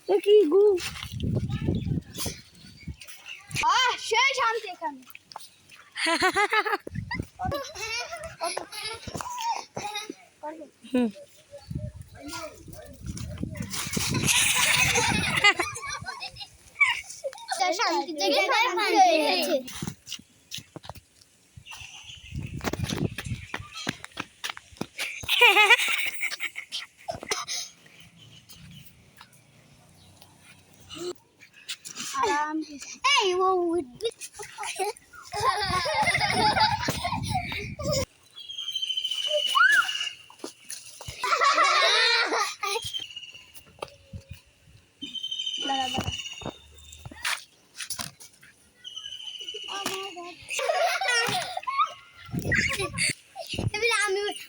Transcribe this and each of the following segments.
কি গু সেই শান্তি এখানে শান্তি জায়গায় Hey, what would be?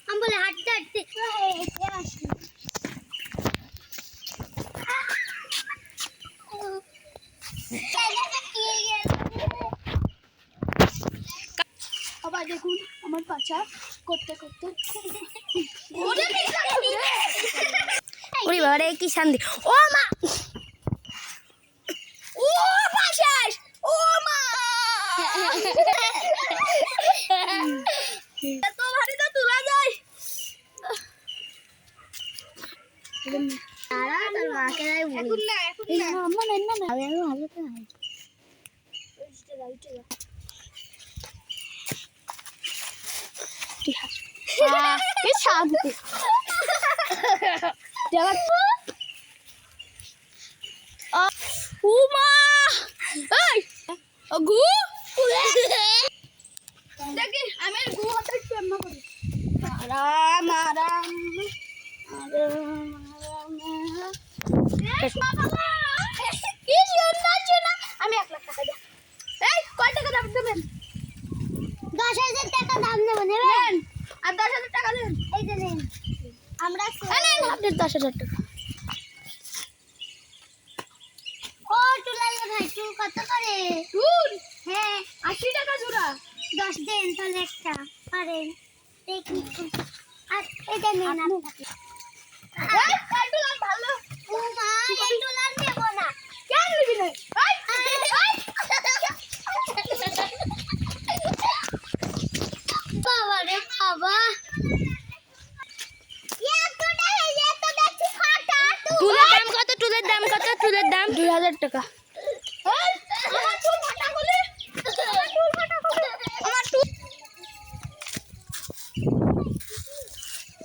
I'm gonna have to আবার দেখুন আমার পাছা করতে করতে ওরে বাবা রে কি শান্তি ও মা ও পাশাস ও মা এত ভারী তো তুলা যায় তারা তোর মাকে যাই বলি এখন না আম্মা না আমি হাজারটা নাই কি শান্তি উমা এই গু দেখি আমি গু হাতে এমন করি আরাম আরাম কি সুন্দর শোনা আমি 1 লাখ টাকা দেব এই কয় টাকা দাম দেবেন 10,000 টাকা দাম নেবেন আর 10,000 টাকা দেন এই যে নেন আমরা নেন আপনার 10,000 টাকা ও টুলাইলে ভাই চুল কত করে চুল হ্যাঁ 80 টাকা জোড়া 10 দেন তাহলে একটা পারেন দেখি আর এটা নেন আপনাকে এই টুলার ভালো ও মা এই টুলার নেব না কেন নিবি না বাবা রে বাবা টুলের দাম কত 2000 টাকা